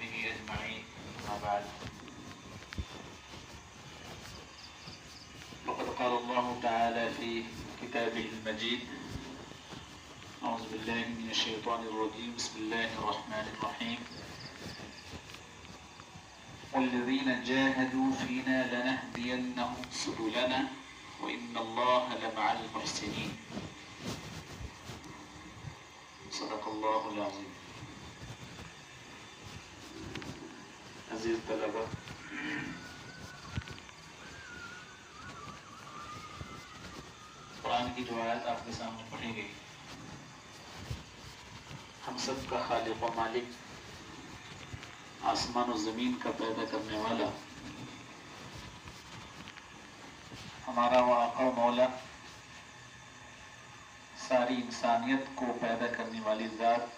وصحبه أجمعين أما بعد فقد قال الله تعالى في كتابه المجيد أعوذ بالله من الشيطان الرجيم بسم الله الرحمن الرحيم والذين جاهدوا فينا لنهدينهم سبلنا وإن الله لمع المحسنين صدق الله العظيم. عزیز طلبہ، قرآن کی جو آیت آپ کے سامنے پڑھی گئی، ہم سب کا خالق و مالک، آسمان و زمین کا پیدا کرنے والا، ہمارا وہ آقا و مولا، ساری انسانیت کو پیدا کرنے والی ذات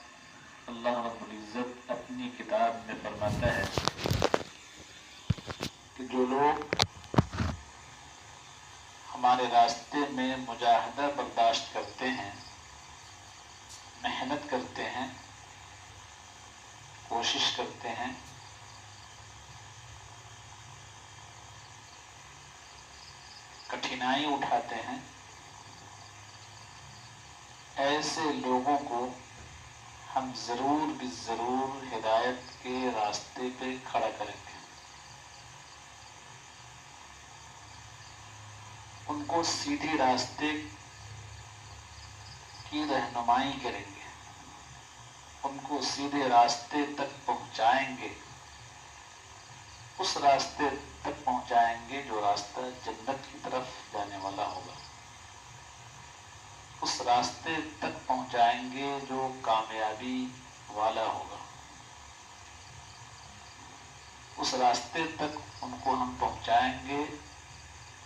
اللہ رب العزت اپنی کتاب میں فرماتا ہے کہ جو لوگ ہمارے راستے میں مجاہدہ برداشت کرتے ہیں، محنت کرتے ہیں، کوشش کرتے ہیں، کٹھنائی اٹھاتے ہیں، ایسے لوگوں کو ہم ضرور بھی ضرور ہدایت کے راستے پہ کھڑا کریں گے، ان کو سیدھے راستے کی رہنمائی کریں گے، ان کو سیدھے راستے تک پہنچائیں گے، اس راستے تک پہنچائیں گے جو راستہ جنت کی طرف جانے والا ہوگا، اس راستے تک پہنچائیں گے جو کامیابی والا ہوگا، اس راستے تک ان کو ہم پہنچائیں گے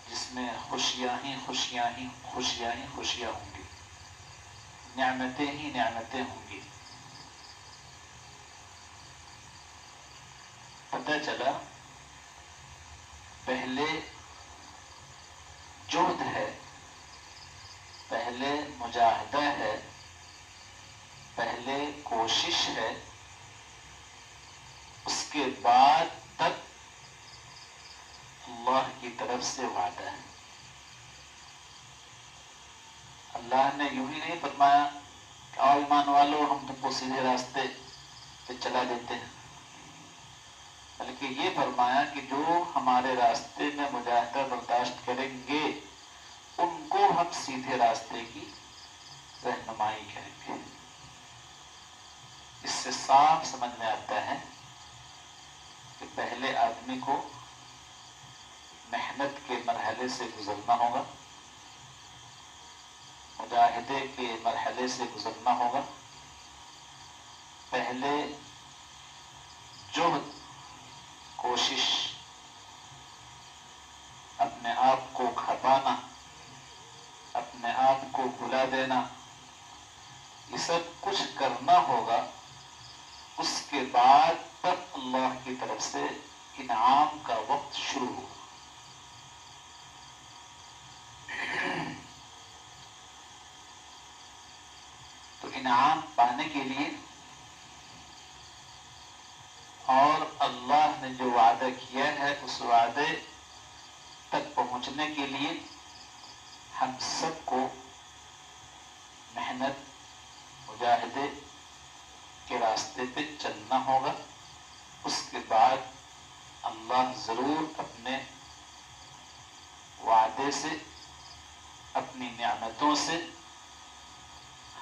جس میں خوشیاں ہی خوشیاں ہی خوشیاں ہی خوشیاں ہوں گی، نعمتیں ہی نعمتیں ہوں گی۔ پتہ چلا پہلے جہد ہے، پہلے مجاہدہ ہے، پہلے کوشش ہے، اس کے بعد تک اللہ کی طرف سے وعدہ ہے۔ اللہ نے یوں ہی نہیں فرمایا کہ آؤ ایمان والو ہم تم کو سیدھے راستے پہ چلا دیتے ہیں، بلکہ یہ فرمایا کہ جو ہمارے راستے میں مجاہدہ برداشت کریں گے ان کو ہم سیدھے راستے کی رہنمائی کریں گے۔ اس سے صاف سمجھ میں آتا ہے کہ پہلے آدمی کو محنت کے مرحلے سے گزرنا ہوگا، مجاہدے کے مرحلے سے گزرنا ہوگا، پہلے جہد، کوشش، اپنے آپ کو کھپانا، اپنے آپ کو بھلا دینا، یہ سب کچھ کرنا ہوگا، اس کے بعد تب اللہ کی طرف سے انعام کا وقت شروع ہوگا۔ تو انعام پانے کے لیے اور اللہ نے جو وعدہ کیا ہے اس وعدے تک پہنچنے کے لیے ہم سب کو محنت، مجاہدے کے راستے پہ چلنا ہوگا۔ اس کے بعد اللہ ضرور اپنے وعدے سے، اپنی نعمتوں سے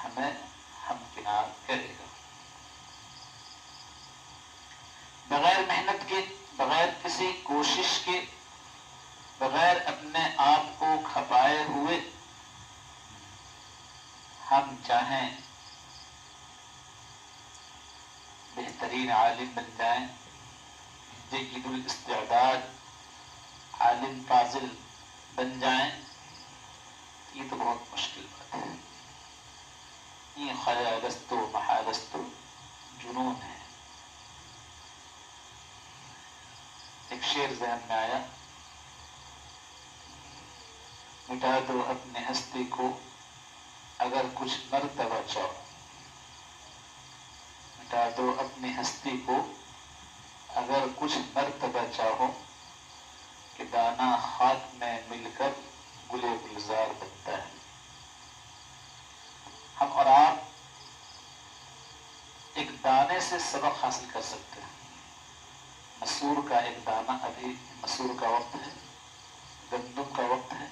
ہمیں ہمکنار کرے گا۔ بغیر محنت کے، بغیر کسی کوشش کے، بغیر اپنے آپ کو کھپائے ہوئے ہم چاہیں بہترین عالم بن جائیں، جید الاستعداد عالم فاضل بن جائیں، یہ تو بہت مشکل بات ہے۔ یہ خیالست و محالست و جنون ہے۔ ایک شعر ذہن میں آیا، مٹا دو اپنے ہستی کو اگر کچھ مرتبہ چاہو، مٹا دو اپنی ہستی کو اگر کچھ مرتبہ چاہو کہ دانا خاک میں مل کر گلے گلزار بنتا ہے. ہم اور آپ ایک دانے سے سبق حاصل کر سکتے ہیں. مسور کا ایک دانہ، ابھی مسور کا وقت ہے، گندم کا وقت ہے.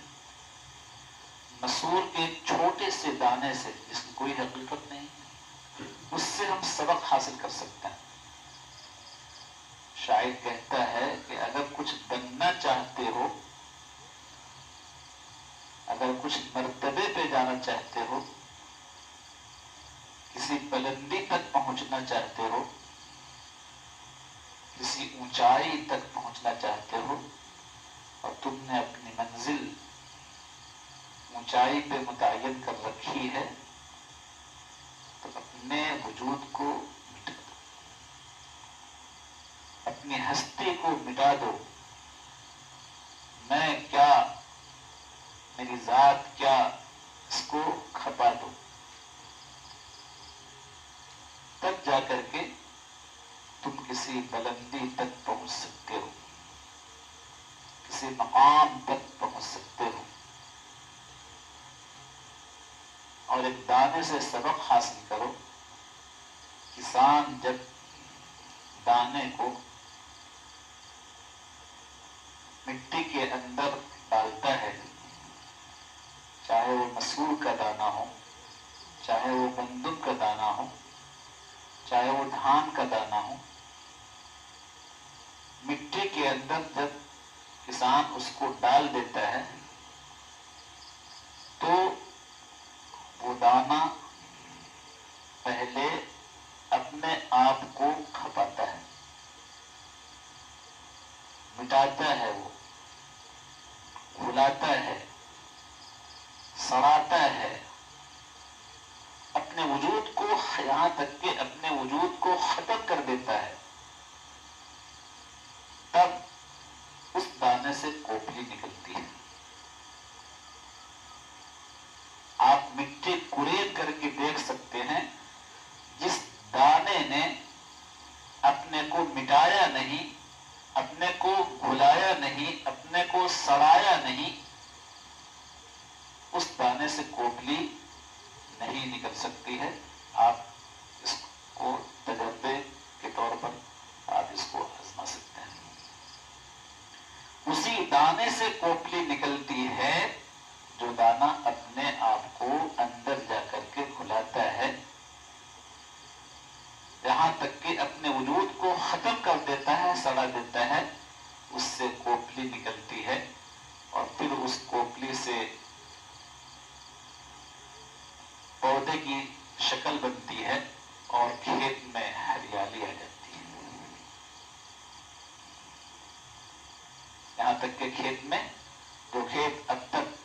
مسور کے چھوٹے سے دانے سے، جس کی کوئی حقیقت نہیں، اس سے ہم سبق حاصل کر سکتے ہیں. شاعر کہتا ہے کہ اگر کچھ بننا چاہتے ہو، اگر کچھ مرتبے پہ جانا چاہتے ہو، کسی بلندی تک پہنچنا چاہتے ہو، کسی اونچائی تک پہنچنا چاہتے ہو، اور تم نے اپنی منزل اونچائی پہ متعین کر رکھی ہے، تو اپنے وجود کو مٹا دو، اپنی ہستی کو مٹا دو. میں کیا، میری ذات کیا، اس کو کھپا دو. تب جا کر کے تم کسی بلندی تک پہنچ سکتے ہو، کسی مقام تک پہنچ سکتے ہو. اور ایک دانے سے سبق حاصل کرو. کسان جب دانے کو مٹی کے اندر ڈالتا ہے، چاہے وہ مسور کا دانہ ہو، چاہے وہ گندم کا دانہ ہو، چاہے وہ دھان کا دانہ ہو، مٹی کے اندر جب کسان اس کو ڈال دیتا ہے تو وہ دانہ پہلے اپنے آپ کو کھپاتا ہے، مٹاتا ہے، وہ کھلاتا ہے، سڑاتا ہے، اپنے وجود کو، یہاں تک کہ اپنے وجود کو ختم کر دیتا ہے. تب اس دانے سے کوپلی نکلتی ہے. آپ مٹی کرید کر کے دیکھ سکتے ہیں، جس دانے نے اپنے کو مٹایا نہیں، اپنے کو گھلایا نہیں، اپنے کو سڑایا نہیں، اس دانے سے کوپلی نہیں نکل سکتی ہے. آپ اس کو تجربے کے طور پر آپ اس کو آزما سکتے ہیں. اسی دانے سے کوپلی نکلتی ہے جو دانہ اپنے آپ کو اندر جا کر کے کھلاتا ہے، یہاں تک کہ اپنے وجود کو ختم کر دیتا ہے، سڑا دیتا ہے. اس سے کوپلی نکلتی ہے، اور پھر اس کوپلی سے پودے کی شکل بنتی ہے اور کھیت میں ہریالی آ جاتی ہے. یہاں تک کہ کھیت میں، جو کھیت اب تک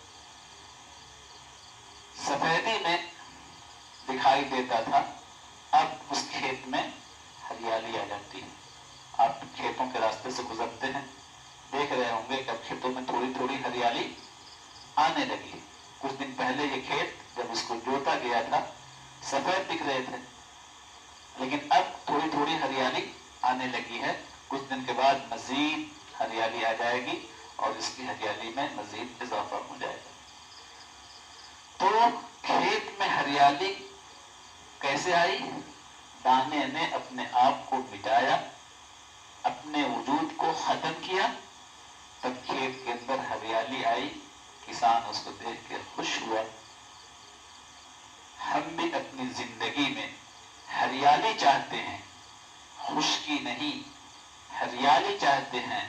سفیدی میں دکھائی دیتا تھا، اب اس کھیت میں ہریالی آ جاتی ہے. آپ کھیتوں کے راستے سے گزرتے ہیں، دیکھ رہے ہوں گے کہ اب کھیتوں میں تھوڑی تھوڑی ہریالی آنے لگی. کچھ دن پہلے یہ کھیت جب اس کو جوتا گیا تھا سفید دکھ رہے تھے، لیکن اب تھوڑی تھوڑی ہریالی آنے لگی ہے. کچھ دن کے بعد مزید ہریالی آ جائے گی اور اس کی ہریالی میں مزید اضافہ ہو جائے گا. تو کھیت میں ہریالی کیسے آئی؟ دانے نے اپنے آپ کو مٹایا، اپنے وجود کو ختم کیا، تب کھیت کے اندر ہریالی آئی. کسان اس کو دیکھ کے خوش ہوا. ہم بھی اپنی زندگی میں ہریالی چاہتے ہیں، خشکی نہیں، ہریالی چاہتے ہیں،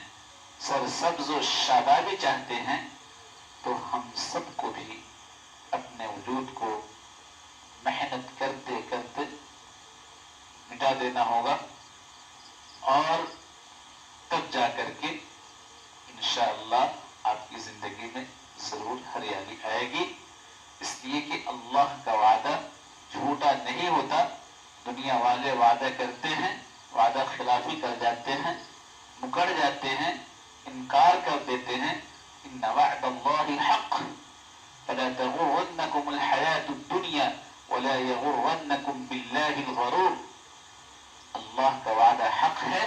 سرسبز و شادابی چاہتے ہیں. تو ہم سب کو بھی اپنے وجود کو محنت کرتے کرتے مٹا دینا ہوگا، اور تب جا کر کے انشاءاللہ آپ کی زندگی میں ضرور ہریالی آئے گی. اس لیے کہ اللہ کا وعدہ جھوٹا نہیں ہوتا. دنیا والے وعدہ کرتے ہیں، وعدہ خلافی کر جاتے ہیں، مکر جاتے ہیں، انکار کر دیتے ہیں. ان وعد اللہ حق فلا تغرنکم الحیاة الدنیا ولا یغرنکم باللہ الغرور. اللہ کا وعدہ حق ہے،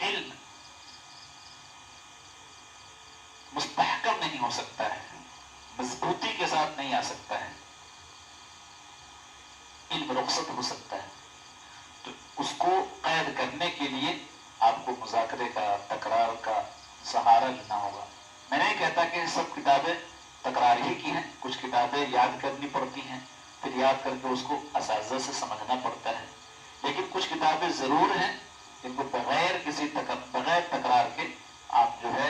علم مستحکم نہیں ہو سکتا ہے، مضبوطی کے ساتھ نہیں آ سکتا ہے، علم رخصت ہو سکتا ہے. تو اس کو قید کرنے کے لیے آپ کو مذاکرے کا، تکرار کا سہارا لینا ہوگا. میں نہیں کہتا کہ سب کتابیں تکرار ہی کی ہیں، کچھ کتابیں یاد کرنی پڑتی ہیں، پھر یاد کر کے اس کو اساتذہ سے سمجھنا پڑتا ہے، لیکن کچھ کتابیں ضرور ہیں جن کو بغیر تکرار کے آپ جو ہے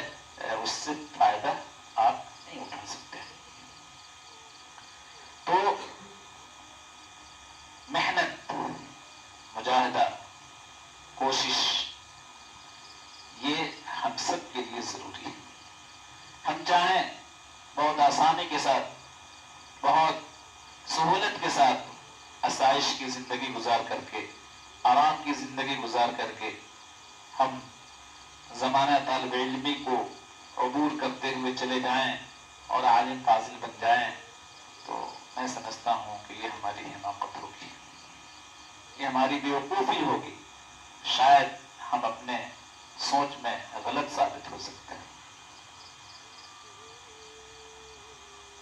اس سے فائدہ آپ نہیں اٹھا سکتے. تو محنت، مجاہدہ، کوشش، یہ ہم سب کے لیے ضروری ہے. ہم چاہیں بہت آسانی کے ساتھ، بہت سہولت کے ساتھ آسائش کی زندگی گزار کر کے، آرام کی زندگی گزار کر کے ہم زمانہ طالب علمی کو عبور کرتے ہوئے چلے جائیں اور عالم فاضل بن جائیں، تو میں سمجھتا ہوں کہ یہ ہماری حماقت ہوگی، یہ ہماری بیوقوفی ہوگی. شاید ہم اپنے سوچ میں غلط ثابت ہو سکتے ہیں.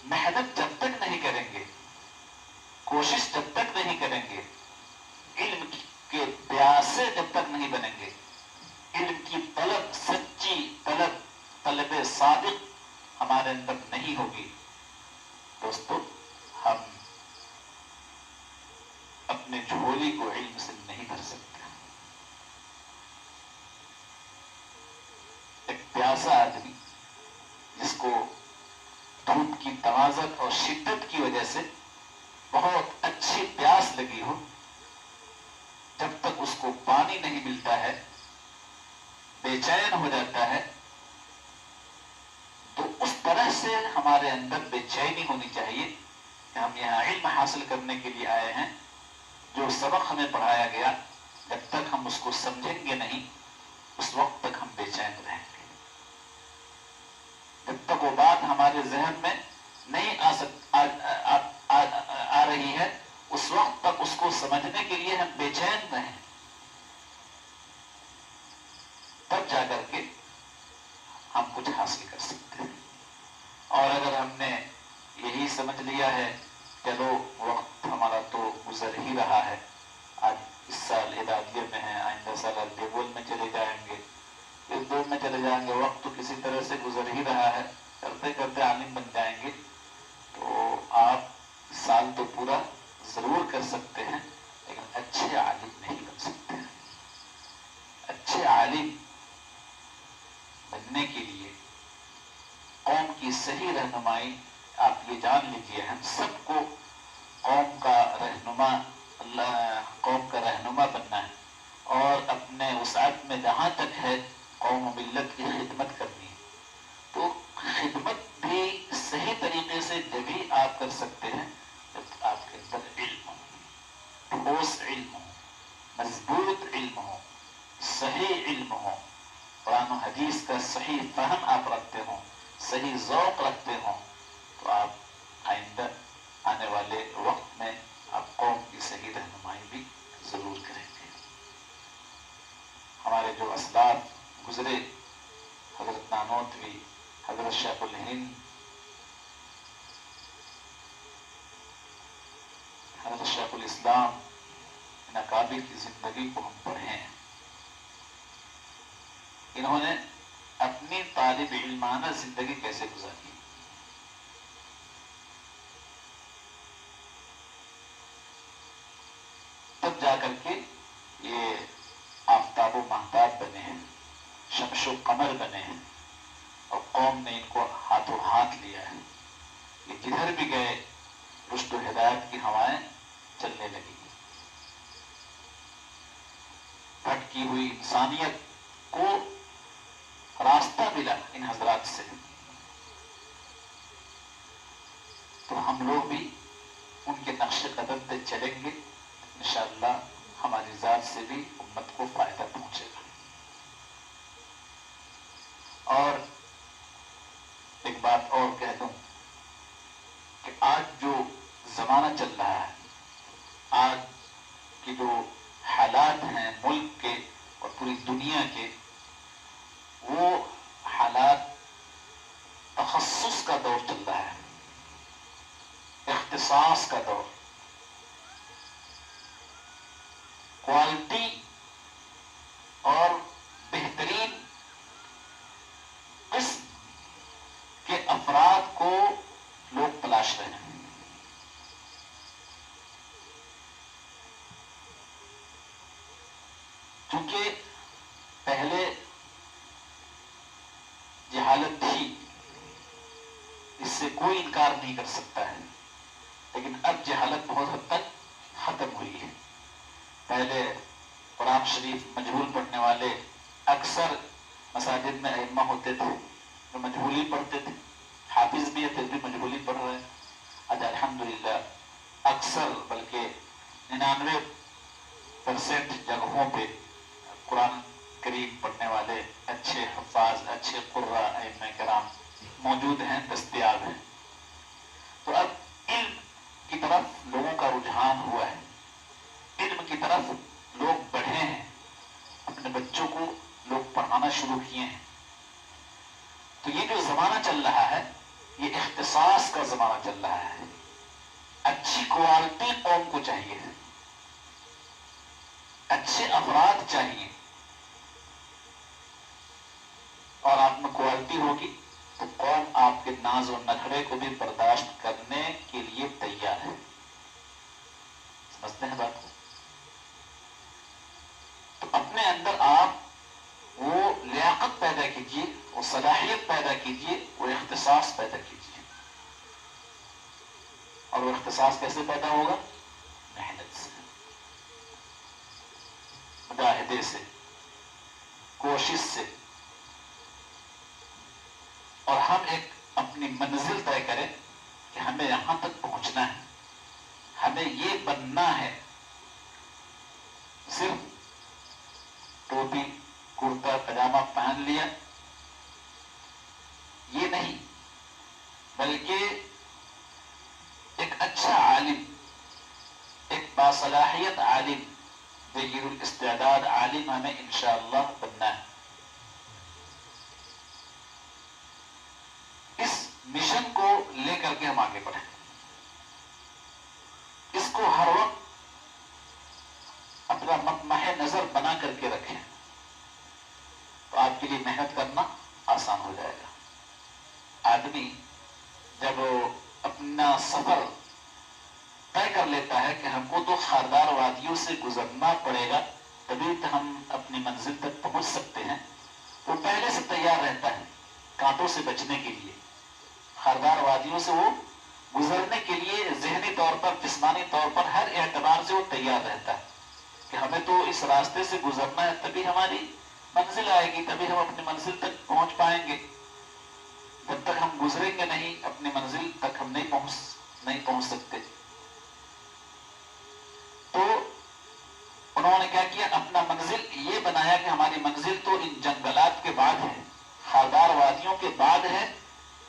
محنت جب تک نہیں کریں گے، کوشش جب تک نہیں کریں گے، علم کے پیاسے جب تک نہیں بنیں گے، علم کی طلب، سچی طلب، طلب صادق ہمارے اندر نہیں ہوگی، دوستو ہم اپنے جھولی کو علم سے نہیں بھر سکتے. ایک پیاسا آدمی جس کو دھوپ کی توازن اور شدت کی وجہ سے بہت اچھی پیاس لگی ہو، جب تک اس کو پانی نہیں ملتا ہے بے چین ہو جاتا ہے. تو اس طرح سے ہمارے اندر بے چینی ہونی چاہیے کہ ہم یہاں علم حاصل کرنے کے لیے آئے ہیں، جو سبق ہمیں پڑھایا گیا جب تک ہم اس کو سمجھیں گے نہیں، اس وقت تک ہم بے چین رہیں گے. جب تک وہ بات ہمارے ذہن میں نہیں آ رہی ہے، اس وقت تک اس کو سمجھنے کے لیے ہم بے چین رہیں، تب جا کر کے ہم کچھ حاصل کر سکتے ہیں. اور اگر ہم نے یہی سمجھ لیا ہے چلو وقت ہمارا تو گزر ہی رہا ہے، آج اس سال اعدادیہ میں ہے، آئندہ سال البیبول میں چلے جائیں گے، پھر دو میں چلے جائیں گے، وقت تو کسی طرح سے گزر ہی رہا ہے، کرتے کرتے عالم بن جائیں گے، تو آپ سال تو پورا ضرور کر سکتے ہیں لیکن اچھے عالم نہیں بن سکتے. اچھے عالم بننے کے لیے قوم کی صحیح رہنمائی، آپ یہ جان لیجیے ہم سب کو قوم کا رہنما بننا ہے، اور اپنے وسعت میں جہاں تک ہے قوم و ملت کی خدمت کرنی ہے. تو خدمت بھی صحیح طریقے سے جبھی آپ کر سکتے ہیں جب آپ کے اندر علم ہو، ٹھوس علم ہو، مضبوط علم ہو، صحیح علم ہو، قرآن و حدیث کا صحیح فہم آپ رکھتے ہوں، صحیح ذوق رکھتے ہوں، تو آپ آئندہ آنے والے وقت میں آپ قوم کی صحیح رہنمائی بھی ضرور کریں گے. ہمارے جو اسلاف گزرے، حضرت نانوتوی، حضرت شیخ الہند، حضرت شیخ الاسلام، ان اکابر کی زندگی کو ہم پڑھیں. انہوں نے اپنی طالب علمانہ زندگی کیسے گزاری، تب جا کر کے یہ آفتاب و مہتاب بنے ہیں، شمس و قمر بنے ہیں، اور قوم نے ان کو ہاتھوں ہاتھ لیا ہے. یہ جدھر بھی گئے رشد و ہدایت کی ہوائیں چلنے لگی. بھٹکی ہوئی انسانیت کو راستہ ملا ان حضرات سے. تو ہم لوگ بھی ان کے نقش قدم پہ چلیں گے، انشاءاللہ ہماری ذات سے بھی امت کو فائدہ پہنچے گا. اور ایک بات اور کہہ دوں کہ آج جو زمانہ چل رہا ہے، آج کی جو حالات ہیں ملک کے اختصاص کا دور، کوالٹی اور بہترین قسم کے افراد کو لوگ تلاش رہے ہیں. کیونکہ پہلے جہالت تھی، اس سے کوئی انکار نہیں کر سکتا ہے، لیکن اب جہالت بہت حد تک ختم ہوئی ہے. پہلے قرآن شریف مجہول پڑھنے والے اکثر مساجد میں ائمہ ہوتے تھے جو مجہول ہی پڑھتے تھے، حافظ بھی ہے پھر بھی مجہول ہی پڑھ رہے ہیں. آج الحمدللہ اکثر بلکہ 99% جگہوں پہ قرآن کریم پڑھنے والے اچھے حفاظ، اچھے قراء ائمہ کرام موجود ہیں، دستیاب ہیں. تو اب علم کی طرف لوگوں کا رجحان ہوا ہے، علم کی طرف لوگ بڑھے ہیں، اپنے بچوں کو لوگ پڑھانا شروع کیے ہیں. تو یہ جو زمانہ چل رہا ہے یہ اختصاص کا زمانہ چل رہا ہے. اچھی کوالٹی قوم کو چاہیے، اچھے افراد چاہیے، اور آپ میں کوالٹی ہوگی تو قوم آپ کے ناز و نخرے کو بھی برداشت کرنے کے لیے تیار ہے. سمجھتے ہیں بات کو؟ تو اپنے اندر آپ وہ لیاقت پیدا کیجیے، وہ صلاحیت پیدا کیجیے، وہ اختصاص پیدا کیجیے. اور وہ اختصاص کیسے پیدا ہوگا؟ محنت سے، مجاہدے سے، کوشش سے. اور ہم ایک اپنی منزل طے کریں کہ ہمیں یہاں تک پہنچنا ہے، ہمیں یہ بننا ہے. صرف ٹوپی کرتا پاجامہ پہن لیا یہ نہیں، بلکہ ایک اچھا عالم، ایک باصلاحیت عالم، جید الاستعداد عالم ہمیں انشاءاللہ بننا ہے. اس مشن کو لے کر کے ہم آگے بڑھیں، اس کو ہر وقت اپنا مطمح نظر بنا کر کے رکھیں، تو آپ کے لیے محنت کرنا آسان ہو جائے گا. آدمی جب اپنا سفر طے کر لیتا ہے کہ ہم کو تو خاردار وادیوں سے گزرنا پڑے گا تبھی تو ہم اپنی منزل تک پہنچ سکتے ہیں، وہ پہلے سے تیار رہتا ہے کانٹوں سے بچنے کے لیے. خاردار وادیوں سے وہ گزرنے کے لیے ذہنی طور پر، جسمانی طور پر، ہر اعتبار سے وہ تیار رہتا ہے کہ ہمیں تو اس راستے سے گزرنا ہے، تبھی ہماری منزل آئے گی، تبھی ہم اپنی منزل تک پہنچ پائیں گے. جب تک ہم گزریں گے نہیں اپنی منزل تک ہم نہیں پہنچ سکتے. تو انہوں نے کیا کیا؟ اپنا منزل یہ بنایا کہ ہماری منزل تو ان جنگلات کے بعد ہے، خاردار وادیوں کے بعد ہے،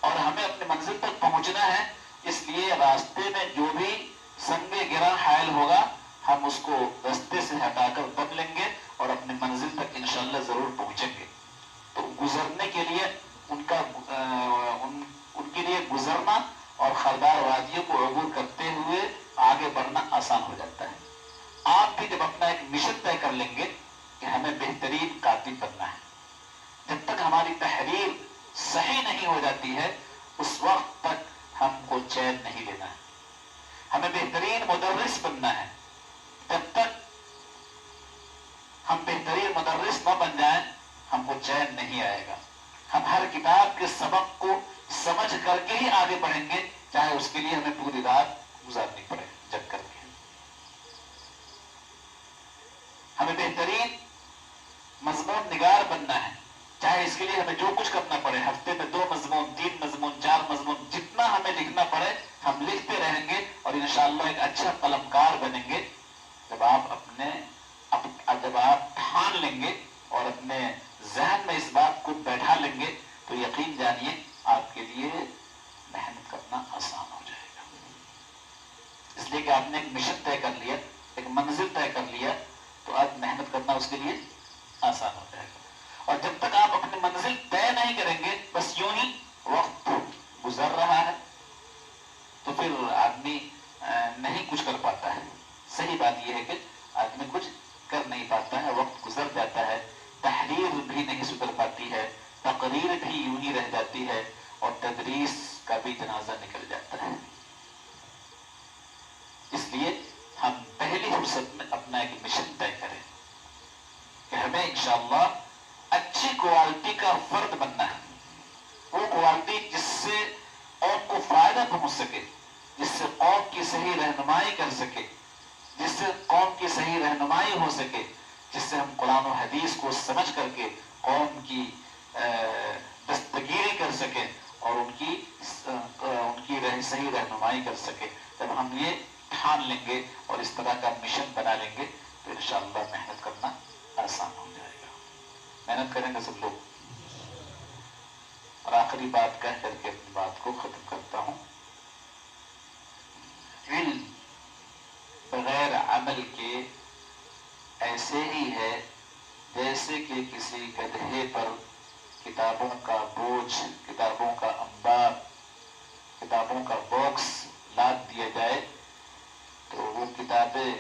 اور ہمیں اپنی منزل تک پہنچنا ہے. اس لیے راستے میں جو بھی سنگ گرا حائل ہوگا ہم اس کو راستے سے ہٹا کر دب لیں گے اور اپنی منزل تک انشاءاللہ ضرور پہنچیں گے. تو گزرنے کے لیے ان کے لیے گزرنا اور خاردار وادیوں کو عبور کرتے ہوئے آگے بڑھنا آسان ہو جاتا ہے. آپ بھی جب اپنا ایک مشن طے کر لیں گے کہ ہمیں بہترین کاتب بننا ہے، جب تک ہماری تحریر صحیح نہیں ہو جاتی ہے اس وقت تک ہم کو چین نہیں لینا ہے. ہمیں بہترین مدرس بننا ہے، جب تک ہم بہترین مدرس نہ بن جائیں ہم کو چین نہیں آئے گا. ہم ہر کتاب کے سبق کو سمجھ کر کے ہی آگے بڑھیں گے، چاہے اس کے لیے ہمیں پوری رات گزارنی پڑے جگ کر کے. ہمیں بہترین مضمون نگار بننا ہے، چاہے اس کے لیے ہمیں جو کچھ کرنا پڑے، ہفتے میں 2 مضمون، 3 مضمون، 4 مضمون، جتنا ہمیں لکھنا پڑے ہم لکھتے رہیں گے اور انشاءاللہ ایک اچھا قلمکار بنیں گے. جب آپ ٹھان لیں گے اور اپنے ذہن میں اس بات کو بیٹھا لیں گے تو یقین جانیے آپ کے لیے محنت کرنا آسان ہو جائے گا. اس لیے کہ آپ نے ایک مشن طے کر لیا، ایک منزل طے کر لیا، تو اب محنت کرنا اس کے لیے آسان ہو جائے گا. اور جب تک آپ اپنی منزل طے نہیں کریں گے، بس یوں ہی وقت گزر رہا ہے، تو پھر آدمی نہیں کچھ کر پاتا ہے. صحیح بات یہ ہے کہ آدمی کچھ کر نہیں پاتا ہے، وقت گزر جاتا ہے، تحریر بھی نہیں سدھر پاتی ہے، تقریر بھی یوں ہی رہ جاتی ہے، اور تدریس کا بھی جنازہ نکل جاتا ہے. اس لیے ہم پہلی فرصت میں اپنا ایک مشن طے کریں کہ ہمیں انشاءاللہ اچھی کوالٹی کا فرد بننا ہے. وہ کوالٹی جس سے قوم کو فائدہ پہنچ سکے، جس سے قوم کی صحیح رہنمائی کر سکے، جس سے قوم کی صحیح رہنمائی ہو سکے، جس سے ہم قرآن و حدیث کو سمجھ کر کے قوم کی دستگیری کر سکیں اور ان کی صحیح رہنمائی کر سکے. جب ہم یہ ٹھان لیں گے اور اس طرح کا مشن بنا لیں گے تو انشاءاللہ محنت کرنا آسان ہو جائے گا. محنت کریں گے سب لوگ. اور آخری بات کہہ کر کے اپنی بات کو ختم کرتا ہوں. علم بغیر عمل کے ایسے ہی ہے جیسے کہ کسی گدھے پر کتابوں کا بوجھ، کتابوں کا انبار، کتابوں کا باکس لاد دیا جائے تو وہ کتابیں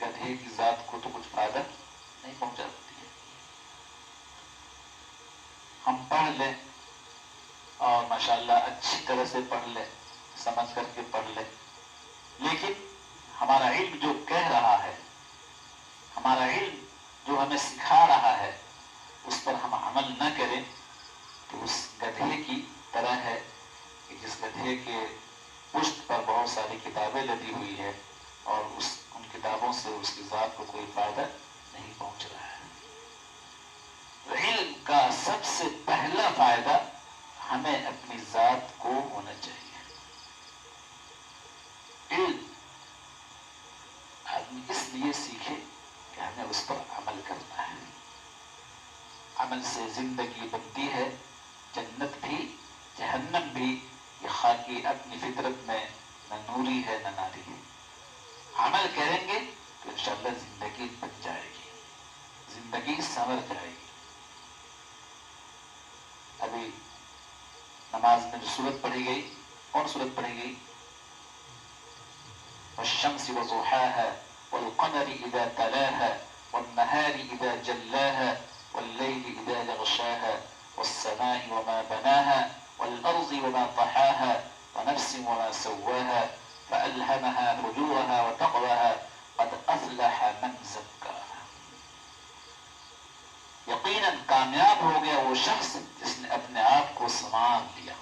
گدھے کی ذات کو تو کچھ فائدہ نہیں پہنچاتی ہے. ہم پڑھ لیں اور ماشاءاللہ اچھی طرح سے پڑھ لیں، سمجھ کر کے پڑھ لیں، لیکن ہمارا علم جو کہہ رہا ہے، ہمارا علم جو ہمیں سکھا رہا ہے، اس پر ہم عمل نہ کریں تو اس گدھے کی طرح ہے کہ جس گدھے کے پشت پر بہت ساری کتابیں لدی ہوئی ہے اور ان کتابوں سے اس کی ذات کو کوئی فائدہ نہیں پہنچ رہا ہے. علم کا سب سے پہلا فائدہ ہمیں اپنی ذات کو ہونا چاہیے. علم آدمی اس لیے سیکھے کہ ہمیں اس پر عمل کرنا ہے. عمل سے زندگی بنتی ہے، جنت بھی جہنم بھی. یہ خاکی اپنی فطرت میں نہ نوری ہے نہ ناری ہے. عمل کریں گے تو انشاءاللہ زندگی بن جائے گی، زندگی سنور جائے گی. ابھی نماز میں جو سورت پڑھی گئی، کون سورت پڑھی گئی؟ والشمس وضحاها والقمر اذا تلاها والنهار اذا جلاها والليل اذا يغشاها والسماء وما بناها والارض وما طحاها ونفس وما سواها فالهمها فجورها وتقواها قد افلح من زكاها. یقیناً کامیاب ہو گیا وہ شخص جس نے اپنے آپ کو سنوار لیا،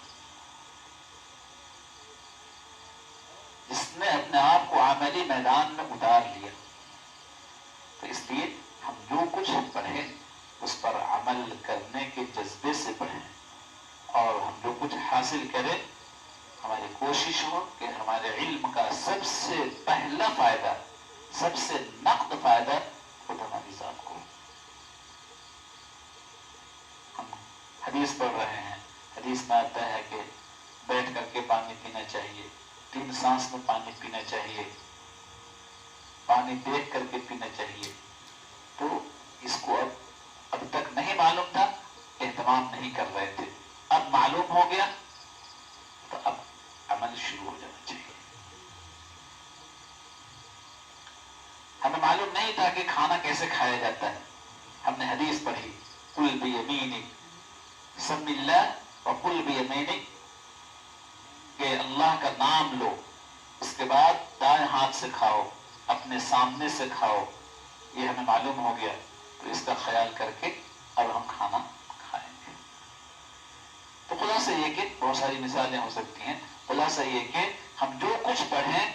جس نے اپنے آپ کو عملی میدان میں اتار لیا. تو اس لیے ہم جو کچھ پڑھیں اس پر عمل کرنے کے جذبے سے پڑھیں، اور ہم جو کچھ حاصل کریں ہماری کوشش ہو کہ ہمارے علم کا سب سے پہلا فائدہ، سب سے نقد فائدہ خود ہماری ذات کو. ہم حدیث پڑھ رہے ہیں، حدیث میں آتا ہے کہ بیٹھ کر کے پانی پینا چاہیے، 3 سانس میں پانی پینا چاہیے، پانی دیکھ کر کے پینا چاہیے. تو اس کو اب تک نہیں معلوم تھا، اہتمام نہیں کر رہے تھے، اب معلوم ہو گیا تو اب عمل شروع ہو جانا چاہیے. ہمیں معلوم نہیں تھا کہ کھانا کیسے کھایا جاتا ہے، ہم نے حدیث پڑھی کل بیمینک سم اللہ وکل بیمینک، کہ اللہ کا نام لو، اس کے بعد دائیں ہاتھ سے کھاؤ، اپنے سامنے سے کھاؤ. یہ ہمیں معلوم ہو گیا تو اس کا خیال کر کے اب ہم کھانا کھائیں گے. تو خلاصہ یہ کہ بہت ساری مثالیں ہو سکتی ہیں، خلاصہ یہ کہ ہم جو کچھ پڑھیں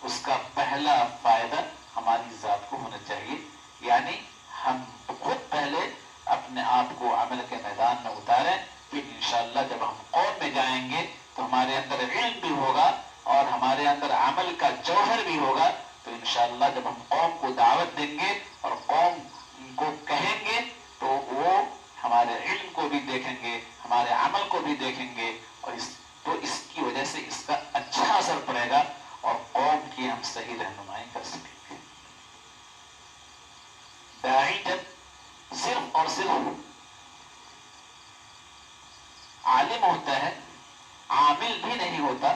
اس کا پہلا فائدہ ہماری ذات کو ہونا چاہیے. یعنی ہم خود پہلے اپنے آپ کو عمل کے میدان میں اتاریں، پھر انشاءاللہ جب ہم قوم میں جائیں گے تو ہمارے اندر علم بھی ہوگا اور ہمارے اندر عمل کا جوہر بھی ہوگا. تو انشاءاللہ جب ہم قوم کو دعوت دیں گے اور قوم کو کہیں گے تو وہ ہمارے علم کو بھی دیکھیں گے، ہمارے عمل کو بھی دیکھیں گے، اور اس کی وجہ سے اس کا اچھا اثر پڑے گا اور قوم کی ہم صحیح رہنمائی کر سکیں گے. داعی جب صرف اور صرف عالم ہوتا ہے، عامل بھی نہیں ہوتا،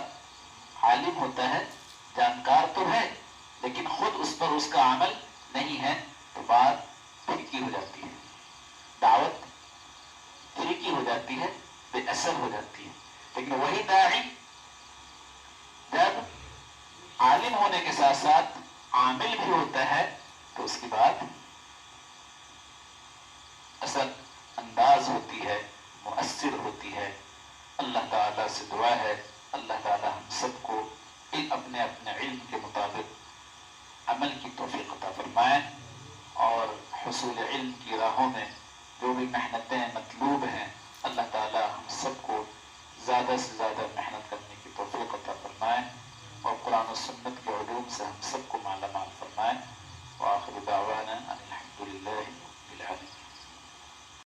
عالم ہوتا ہے بیانکار تو ہے لیکن خود اس پر اس کا عمل نہیں ہے تو بات پھیکی ہو جاتی ہے، دعوت پھیکی ہو جاتی ہے، بے اثر ہو جاتی ہے۔ لیکن وہی داعی جب عالم ہونے کے ساتھ ساتھ عامل بھی ہوتا ہے تو اس کی بات اثر انداز ہوتی ہے، مؤثر ہوتی ہے۔ اللہ تعالیٰ سے دعا ہے اللہ تعالیٰ ہم سب کو اپنے اپنے علم کے مطابق عمل کی توفیق عطا فرمائے، اور حصول علم کی راہوں میں جو بھی محنتیں مطلوب ہیں اللہ تعالیٰ ہم سب کو زیادہ سے زیادہ محنت کرنے کی توفیق عطا فرمائے، اور قرآن و سنت کے علوم سے ہم سب کو